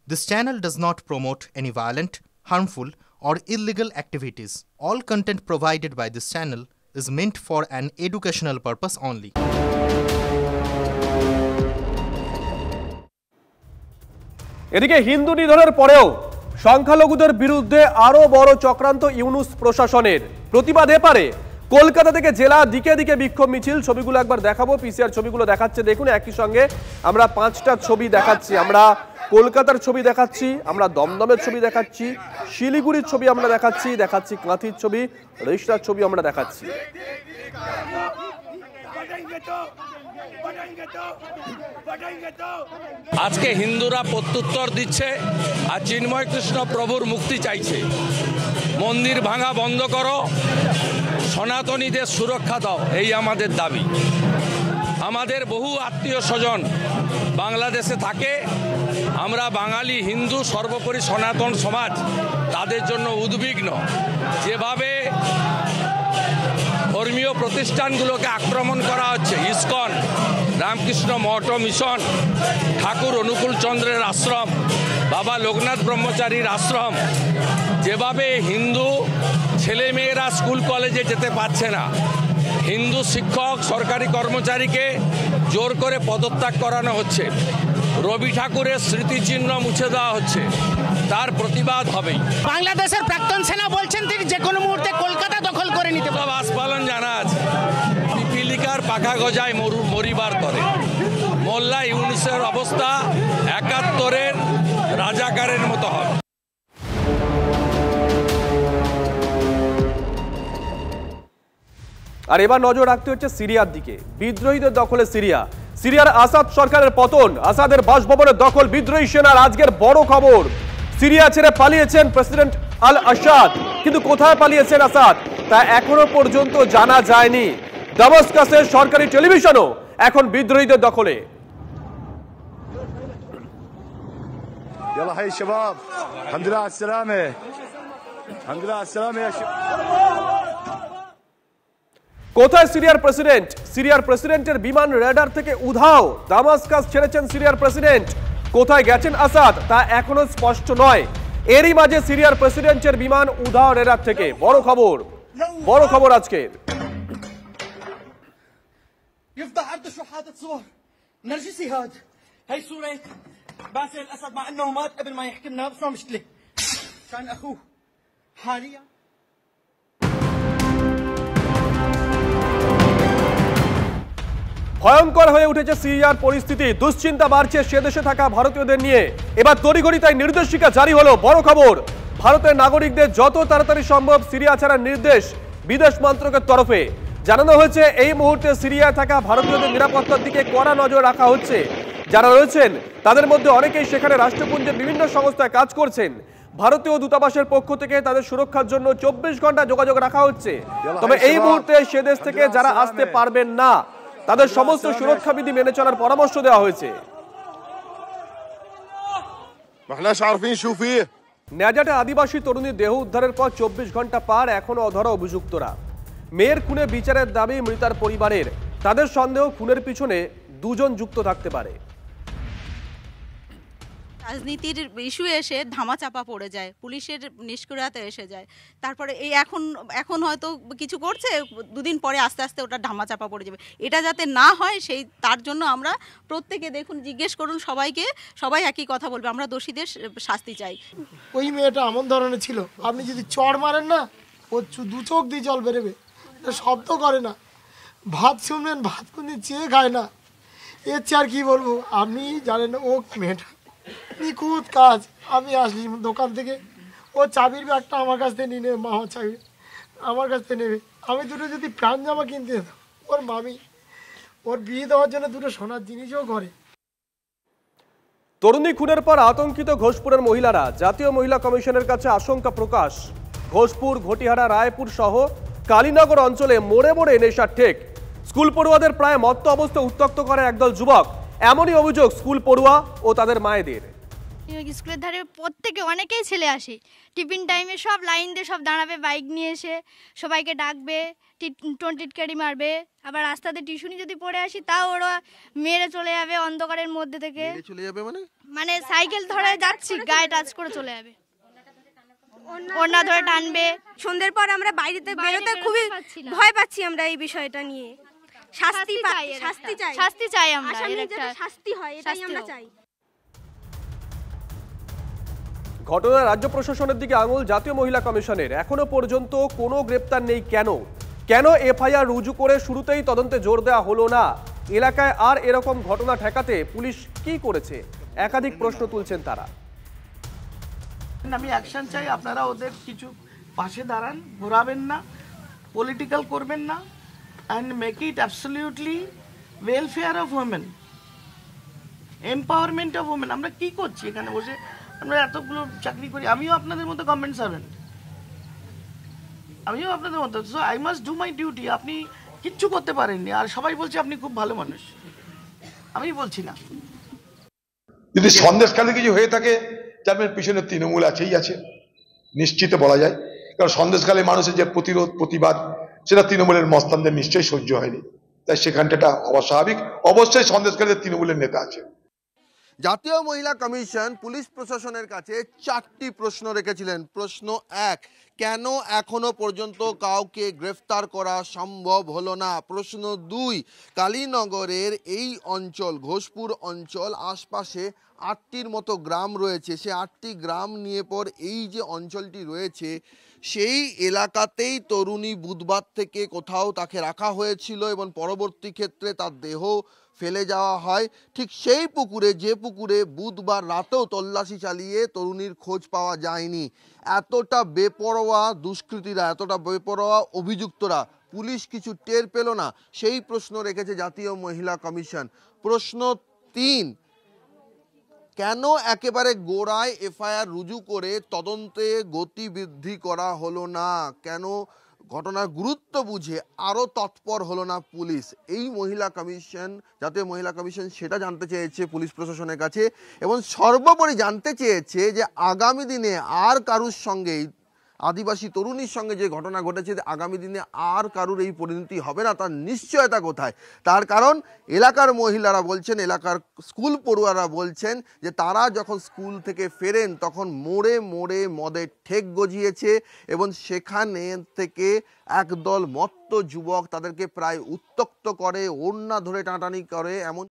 This channel does not promote any violent, harmful, or illegal activities. All content provided by this channel is meant for an educational purpose only. এদিকে হিন্দু নিধনের পরেও সংখ্যালঘুদের বিরুদ্ধে আরো বড় চক্রান্ত ইউনূস প্রশাসনের। প্রতিবাদ এপারে কলকাতা থেকে জেলা দিকে দিকে বিক্ষোভ মিছিল। ছবিগুলো একবার দেখাবো, পিসিআর ছবিগুলো দেখাচ্ছে দেখুন। একই সঙ্গে আমরা 5টা ছবি দেখাচ্ছি। আমরা কলকাতার ছবি দেখাচ্ছি, আমরা দমদমের ছবি দেখাচ্ছি, শিলিগুড়ির ছবি আমরা দেখাচ্ছি, কাঁথির ছবি, রেশরার ছবি আমরা দেখাচ্ছি। আজকে হিন্দুরা প্রত্যুত্তর দিচ্ছে আর চিন্ময় কৃষ্ণ প্রভুর মুক্তি চাইছে। মন্দির ভাঙা বন্ধ করো, সনাতনীদের সুরক্ষা দাও, এই আমাদের দাবি। আমাদের বহু আত্মীয় স্বজন বাংলাদেশে থাকে। আমরা বাঙালি হিন্দু, সর্বোপরি সনাতন সমাজ তাদের জন্য উদ্বিগ্ন। যেভাবে ধর্মীয় প্রতিষ্ঠানগুলোকে আক্রমণ করা হচ্ছে, ইসকন, রামকৃষ্ণ মঠ মিশন, ঠাকুর অনুকূল চন্দ্রের আশ্রম, বাবা লোকনাথ ব্রহ্মচারীর আশ্রম, যেভাবে হিন্দু ছেলেমেয়েরা স্কুল কলেজে যেতে পারছে না, হিন্দু শিক্ষক সরকারি কর্মচারীকে জোর করে পদত্যাগ করানো হচ্ছে, রবি ঠাকুরের স্মৃতিচিহ্ন মুছে দেওয়া হচ্ছে, তার প্রতিবাদ হবেই। বাংলাদেশের প্রাক্তন সেনা বলছেন তিনি যে কোনো মুহূর্তে কলকাতা দখল করে নিতে পারবেন। আস্ফালন জানা আছে, পিপিলিকার পাখা গজায় মরিবার করে। মোল্লা ইউনূসের অবস্থা 71-এর রাজাকারের মতো হয়। আর এবার নজর রাখতে হচ্ছে সিরিয়ার দিকে। বিদ্রোহীদের দখলে সিরিয়ার আসাদ সরকারের পতন, আসাদের বাসভবনের দখল বিদ্রোহী সেনার। আজকের বড় খবর, সিরিয়া ছেড়ে পালিয়েছেন প্রেসিডেন্ট আল আসাদ। কিন্তু কোথায় পালিয়েছেন আসাদ তা এখনো পর্যন্ত জানা যায়নি। দামাস্কাসের সরকারি টেলিভিশনও এখন বিদ্রোহীদের দখলে। يلا هاي شباب الحمد لله على السلامة الحمد لله على السلامة يا شباب। কোথায় সিরিয়ার প্রেসিডেন্টের বিমান রেডার থেকে উধাও। দামাস্কাস ছেড়েছেন সিরিয়ার প্রেসিডেন্ট, কোথায় গেছেন আসাদ তা এখনো স্পষ্ট নয়। এরই মাঝে সিরিয়ার প্রেসিডেন্টের বিমান উধাও রেডার থেকে। বড় খবর আজকের। يفضح عبده شو حاطط صور نرجسي هاد. هي صورة باسل الأسد مع انه مات قبل ما يحكي لنا، بس ما مشكلة كان اخوه حاليا। ভয়ঙ্কর হয়ে উঠেছে সিরিয়ার পরিস্থিতি। দুশ্চিন্তা বাড়ছে সে দেশে থাকা ভারতীয়দের নিয়ে। এবার তড়িঘড়ি তাই নির্দেশিকা জারি হলো। বড় খবর, ভারতের নাগরিকদের যত তাড়াতাড়ি সম্ভব সিরিয়া ছাড়ার নির্দেশ বিদেশ মন্ত্রকের তরফে। জানানো হয়েছে এই মুহূর্তে সিরিয়ায় থাকা ভারতীয়দের নিরাপত্তার দিকে কড়া নজর রাখা হচ্ছে। যারা রয়েছেন তাদের মধ্যে অনেকেই সেখানে রাষ্ট্রপুঞ্জের বিভিন্ন সংস্থায় কাজ করছেন। ভারতীয় দূতাবাসের পক্ষ থেকে তাদের সুরক্ষার জন্য 24 ঘন্টা যোগাযোগ রাখা হচ্ছে। তবে এই মুহূর্তে সে দেশ থেকে যারা আসতে পারবেন না তাদের সমস্ত সুরক্ষাবিধি মেনে চলার পরামর্শ দেওয়া হয়েছে। নেজাটে আদিবাসী তরুণীর দেহ উদ্ধারের পর 24 ঘন্টা পার, এখনো অধরা অভিযুক্তরা। মেয়ের খুনে বিচারের দাবি মৃতার পরিবারের। তাদের সন্দেহ খুনের পিছনে দুজন যুক্ত থাকতে পারে। রাজনীতির ইস্যু এসে ধামাচাপা পড়ে যায়, পুলিশের নিষ্ক্রিয়তা এসে যায়। তারপরে এই এখন হয়তো কিছু করছে, দুদিন পরে আস্তে আস্তে ওটা ধামাচাপা পড়ে যাবে। এটা যাতে না হয় তার জন্য আমরা প্রত্যেকে দেখুন, জিজ্ঞেস করুন সবাইকে, সবাই একই কথা বলবে, আমরা দোষীদের শাস্তি চাই। ওই মেয়েটা এমন ধরনের ছিল, আপনি যদি চড় মারেন না ও 2 চোখ দিয়ে জল বেরোবে, শব্দ করে না, ভাত শুনবেন ভাত কোনদিন চেয়ে খায় না। এর চেয়ে আর কি বলবো, আপনি জানেন ও মেয়েটা নিখুঁত কাজ। আমি আসলি দোকান থেকে, ও চাবির ব্যাগটা আমার কাছ থেকে নিয়ে নেবে, মা চাবি আমার কাছ থেকে নেবে। আমি দুটো যদি প্রাণ জামা কিনতে যেতাম, ওর মামি ওর বিয়ে দেওয়ার জন্য দুটো সোনার জিনিসও করে। তরুণী খুনের পর আতঙ্কিত ঘোষপুরের মহিলারা। জাতীয় মহিলা কমিশনের কাছে আশঙ্কা প্রকাশ। ঘোষপুর, ঘটিহারা, রায়পুর সহ কালীনগর অঞ্চলে মোড়ে মোড়ে নেশার ঠেক। স্কুল পড়ুয়াদের প্রায় মত্ত অবস্থায় উত্ত্যক্ত করে একদল যুবক। এমনই অভিযোগ স্কুল পড়ুয়া ও তাদের মায়েদের। স্কুলের ধারে প্রত্যেকে অনেকেই ছেলে আসে, টিফিন টাইমে সব লাইন দিয়ে সব দাঁড়াবে, বাইক নিয়ে এসে সবাইকে ডাকবে, টিটকারি মারবে। আবার রাস্তাতে টিউশনি যদি পড়ে আসি তাও ওরা মেরে চলে যাবে অন্ধকারের মধ্যে থেকে। চলে যাবে মানে সাইকেল ধরে যাচ্ছি গায়ে টাচ করে চলে যাবে, ওড়না ধরে টানবে। সন্ধ্যের পর আমরা বাইরেতে বেরোতে খুবই ভয় পাচ্ছি আমরা এই বিষয়টা নিয়ে। শাস্তি চাই আমরা, শাস্তি হয় এটাই আমরা চাই। ঘটনায় রাজ্য প্রশাসনের দিকে আঙুল জাতীয় মহিলা কমিশনের। এখনো পর্যন্ত কোনো গ্রেপ্তার নেই। কেন এফআইআর রুজু করে শুরুতেই তদন্তে জোর দেওয়া হলো না? এলাকায় আর এরকম ঘটনা ঠেকাতে পুলিশ কি করেছে? একাধিক প্রশ্ন তুলছেন তারা। আমি অ্যাকশন চাই, আপনারা ওদের কিছু পাশে দাঁড়ান, ঘোরাবেন না, পলিটিক্যাল করবেন না, and make it absolutely welfare of women, empowerment of women. আমরা কি করছি এখানে বসে? আমরা এতগুলো চাকরি করি, আমিও আপনাদের মতো গভর্নমেন্ট সার্ভেন্ট, আমিও আপনাদের মতো। So I must do my duty. আপনি কিচ্ছু করতে পারেননি, আর সবাই বলছে আপনি খুব ভালো মানুষ। আমি বলছি না। যদি সন্দেশখালী কিছু হয়ে থাকে, যার পিছনে তৃণমূল আছেই আছে, নিশ্চিত বলা যায়। কারণ সন্দেশখালী মানুষের যে প্রতিরোধ প্রতিবাদ, সেটা তৃণমূলের মস্তানদের নিশ্চয়ই সহ্য হয়নি, তাই সেখানটা অস্বাভাবিক। অবশ্যই সন্দেশখালীতে তৃণমূলের নেতা আছে। জাতীয় মহিলা কমিশন পুলিশ প্রশাসনের কাছে 4টি প্রশ্ন রেখেছিলেন। প্রশ্ন 1, কেন এখনো পর্যন্ত কাউকে গ্রেফতার করা সম্ভব হলো না? প্রশ্ন 2, কালীনগরের এই অঞ্চল, ঘোষপুর অঞ্চল, আশপাশে 8টির মতো গ্রাম রয়েছে, সে 8টি গ্রাম নিয়ে পর এই যে অঞ্চলটি রয়েছে, সেই এলাকাতেই তরুণী বুধবার থেকে কোথাও তাকে রাখা হয়েছিল এবং পরবর্তী ক্ষেত্রে তার দেহ ফেলে যাওয়া হয় ঠিক সেই পুকুরে, যে পুকুরে বুধবার রাতেও তল্লাশি চালিয়ে তরুণীর খোঁজ পাওয়া যায়নি। এতটা বেপরোয়া দুষ্কৃতীরা, এতটা বেপরোয়া অভিযুক্তরা, পুলিশ কিছু টের পেল না? সেই প্রশ্ন রেখেছে জাতীয় মহিলা কমিশন। প্রশ্ন 3, কেন একেবারে গোড়ায় এফআইআর রুজু করে তদন্তে গতি বৃদ্ধি করা হলো না? কেন ঘটনার গুরুত্ব বুঝে আরও তৎপর হলো না পুলিশ? এই মহিলা কমিশন, জাতীয় মহিলা কমিশন সেটা জানতে চেয়েছে পুলিশ প্রশাসনের কাছে, এবং সর্বোপরি জানতে চেয়েছে যে আগামী দিনে আর কারুর সঙ্গে, আদিবাসী তরুণীর সঙ্গে যে ঘটনা ঘটেছে, আগামী দিনে আর কারুর এই পরিণতি হবে না তার নিশ্চয়তা কোথায়? তার কারণ এলাকার মহিলারা বলছেন, এলাকার স্কুল পড়ুয়ারা বলছেন যে তারা যখন স্কুল থেকে ফেরেন তখন মোড়ে মোড়ে মদের ঠেক গজিয়েছে এবং সেখানে থেকে একদল মত্ত যুবক তাদেরকে প্রায় উত্ত্যক্ত করে, ওড়না ধরে টানাটানি করে, এমন